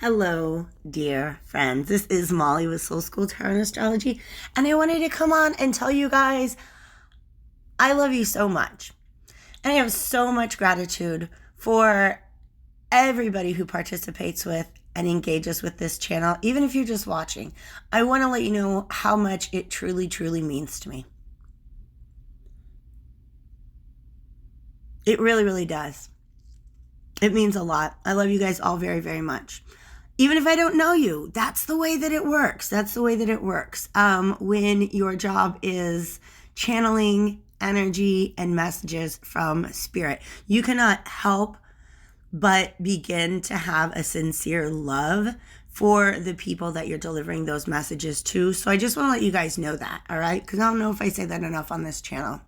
Hello, dear friends. This is Molly with Soul School Tarot and Astrology, and I wanted to come on and tell you guys I love you so much. And I have so much gratitude for everybody who participates with and engages with this channel, even if you're just watching. I want to let you know how much it truly, truly means to me. It really, really does. It means a lot. I love you guys all very, very much. Even if I don't know you, that's the way that it works. That's the way that it works. When your job is channeling energy and messages from spirit, you cannot help but begin to have a sincere love for the people that you're delivering those messages to. So I just want to let you guys know that, all right? Because I don't know if I say that enough on this channel.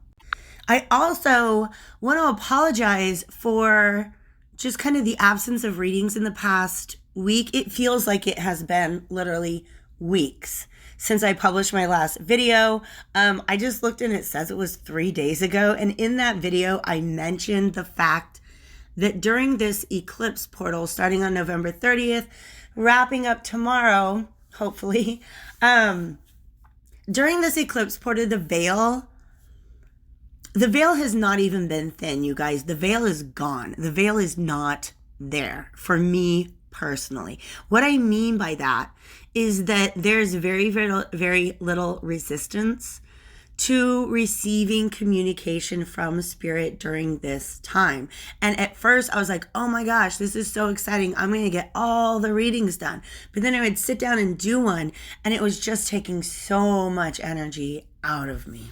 I also want to apologize for just kind of the absence of readings in the past week. It feels like it has been literally weeks since I published my last video. I just looked and it says it was 3 days ago. And in that video, I mentioned the fact that during this eclipse portal, starting on November 30th, wrapping up tomorrow, hopefully, during this eclipse portal, the veil has not even been thin, you guys. The veil is gone. The veil is not there for me personally. What I mean by that is that there's very, very, very little resistance to receiving communication from spirit during this time. And at first I was like, oh my gosh, this is so exciting. I'm going to get all the readings done. But then I would sit down and do one, and it was just taking so much energy out of me.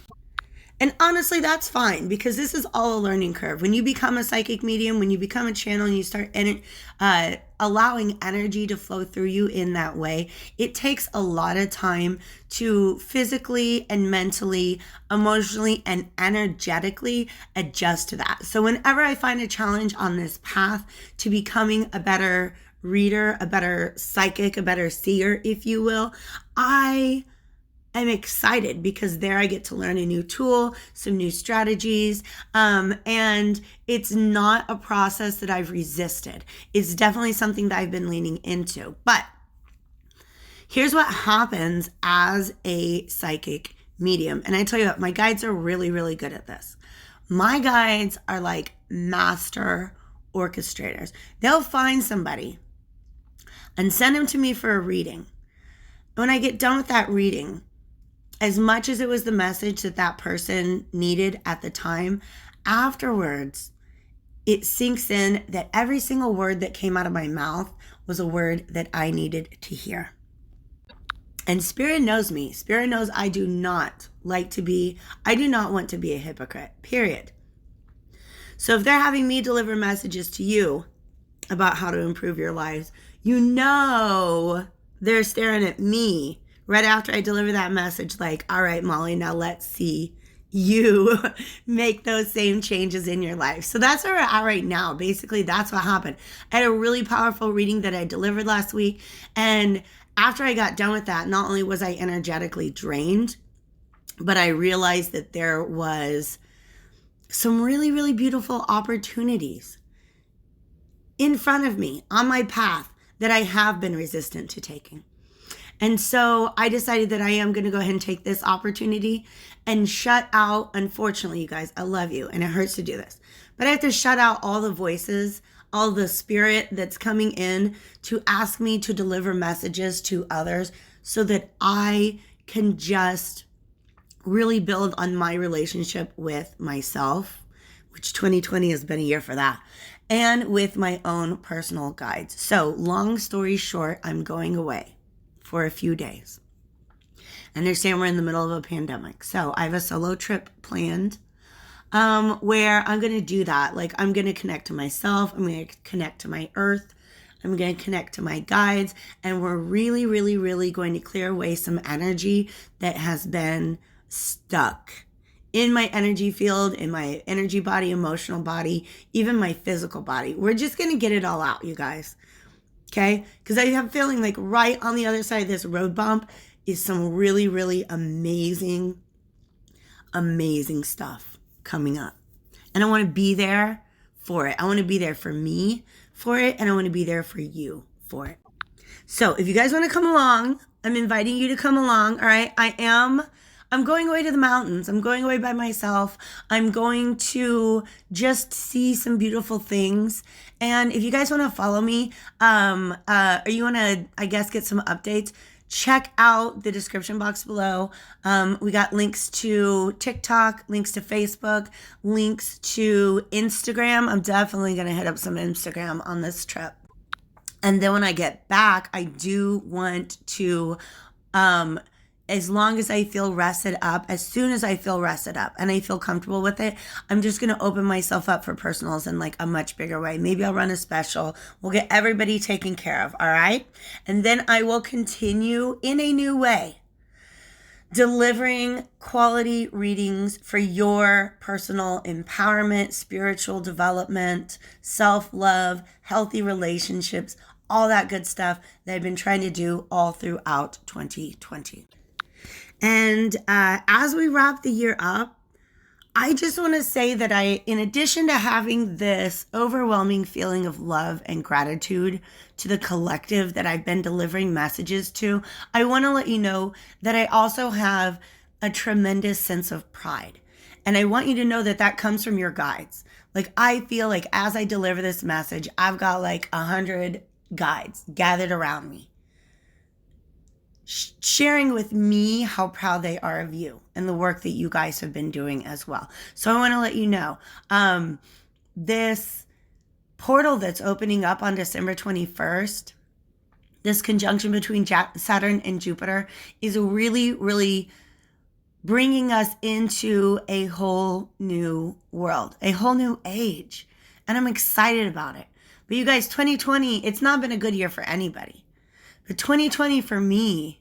And honestly, that's fine, because this is all a learning curve. When you become a psychic medium, when you become a channel and you start allowing energy to flow through you in that way, it takes a lot of time to physically and mentally, emotionally, and energetically adjust to that. So whenever I find a challenge on this path to becoming a better reader, a better psychic, a better seer, if you will, I'm excited, because there I get to learn a new tool, some new strategies, and it's not a process that I've resisted. It's definitely something that I've been leaning into. But here's what happens as a psychic medium. And I tell you what, my guides are really, really good at this. My guides are like master orchestrators. They'll find somebody and send them to me for a reading. When I get done with that reading, as much as it was the message that that person needed at the time, afterwards, it sinks in that every single word that came out of my mouth was a word that I needed to hear. And Spirit knows me. Spirit knows I do not want to be a hypocrite, period. So if they're having me deliver messages to you about how to improve your lives, you know they're staring at me right after I deliver that message, like, all right, Molly, now let's see you make those same changes in your life. So that's where we're at right now. Basically, that's what happened. I had a really powerful reading that I delivered last week. And after I got done with that, not only was I energetically drained, but I realized that there was some really, really beautiful opportunities in front of me on my path that I have been resistant to taking. And so I decided that I am going to go ahead and take this opportunity and shut out, unfortunately, you guys, I love you, and it hurts to do this, but I have to shut out all the voices, all the spirit that's coming in to ask me to deliver messages to others, so that I can just really build on my relationship with myself, which 2020 has been a year for that, and with my own personal guides. So long story short, I'm going away for a few days. Understand we're in the middle of a pandemic. So I have a solo trip planned where I'm going to do that. Like, I'm going to connect to myself. I'm going to connect to my earth. I'm going to connect to my guides. And we're really, really, really going to clear away some energy that has been stuck in my energy field, in my energy body, emotional body, even my physical body. We're just going to get it all out, you guys. Okay? Because I have a feeling like right on the other side of this road bump is some really, really amazing, amazing stuff coming up. And I want to be there for it. I want to be there for me for it. And I want to be there for you for it. So if you guys want to come along, I'm inviting you to come along. All right. I'm going away to the mountains. I'm going away by myself. I'm going to just see some beautiful things. And if you guys want to follow me, or you want to, I guess, get some updates, check out the description box below. We got links to TikTok, links to Facebook, links to Instagram. I'm definitely going to hit up some Instagram on this trip. And then when I get back, I do want to, as long as I feel rested up, as soon as I feel rested up and I feel comfortable with it, I'm just going to open myself up for personals in like a much bigger way. Maybe I'll run a special. We'll get everybody taken care of. All right. And then I will continue in a new way, delivering quality readings for your personal empowerment, spiritual development, self-love, healthy relationships, all that good stuff that I've been trying to do all throughout 2020. And as we wrap the year up, I just want to say that in addition to having this overwhelming feeling of love and gratitude to the collective that I've been delivering messages to, I want to let you know that I also have a tremendous sense of pride. And I want you to know that that comes from your guides. Like, I feel like as I deliver this message, I've got like 100 guides gathered around me, sharing with me how proud they are of you and the work that you guys have been doing as well. So I want to let you know, this portal that's opening up on December 21st, this conjunction between Saturn and Jupiter is really, really bringing us into a whole new world, a whole new age. And I'm excited about it. But you guys, 2020, it's not been a good year for anybody. But 2020 for me,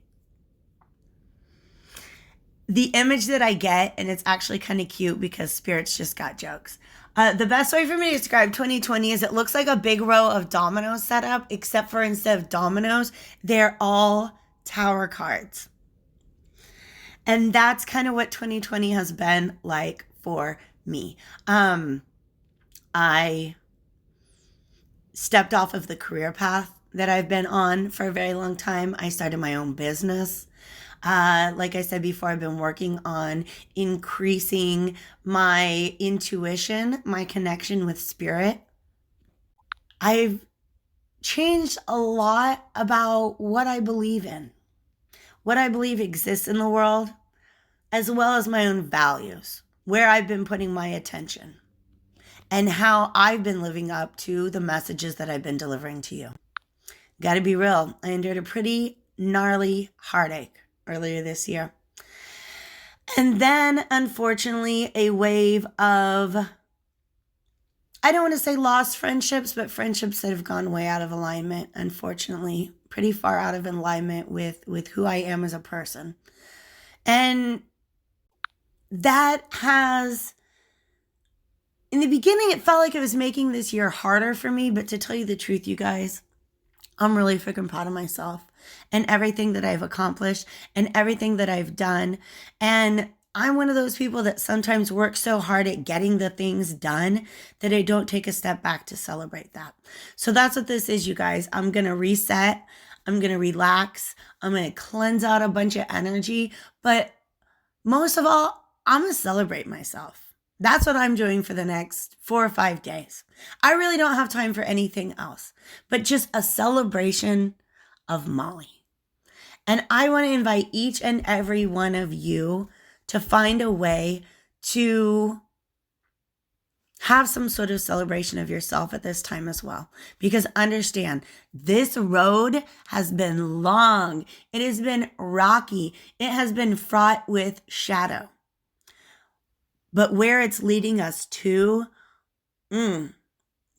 the image that I get, and it's actually kind of cute because spirits just got jokes. The best way for me to describe 2020 is it looks like a big row of dominoes set up, except for instead of dominoes, they're all tower cards. And that's kind of what 2020 has been like for me. I stepped off of the career path that I've been on for a very long time. I started my own business. Like I said before, I've been working on increasing my intuition, my connection with spirit. I've changed a lot about what I believe in, what I believe exists in the world, as well as my own values, where I've been putting my attention, and how I've been living up to the messages that I've been delivering to you. Gotta be real, I endured a pretty gnarly heartache earlier this year. And then, unfortunately, a wave of, I don't want to say lost friendships, but friendships that have gone way out of alignment, unfortunately, pretty far out of alignment with who I am as a person. And that has, in the beginning, it felt like it was making this year harder for me, but to tell you the truth, you guys, I'm really freaking proud of myself and everything that I've accomplished and everything that I've done. And I'm one of those people that sometimes work so hard at getting the things done that I don't take a step back to celebrate that. So that's what this is, you guys. I'm going to reset. I'm going to relax. I'm going to cleanse out a bunch of energy. But most of all, I'm going to celebrate myself. That's what I'm doing for the next 4 or 5 days. I really don't have time for anything else, but just a celebration of Molly. And I want to invite each and every one of you to find a way to have some sort of celebration of yourself at this time as well. Because understand, this road has been long. It has been rocky. It has been fraught with shadow. But where it's leading us to,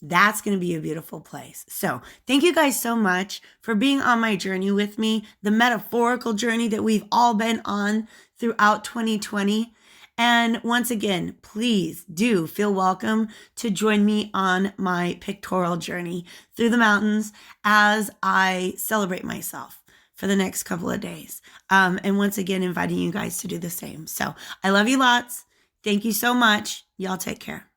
that's going to be a beautiful place. So thank you guys so much for being on my journey with me, the metaphorical journey that we've all been on throughout 2020. And once again, please do feel welcome to join me on my pictorial journey through the mountains as I celebrate myself for the next couple of days. And once again, inviting you guys to do the same. So I love you lots. Thank you so much. Y'all take care.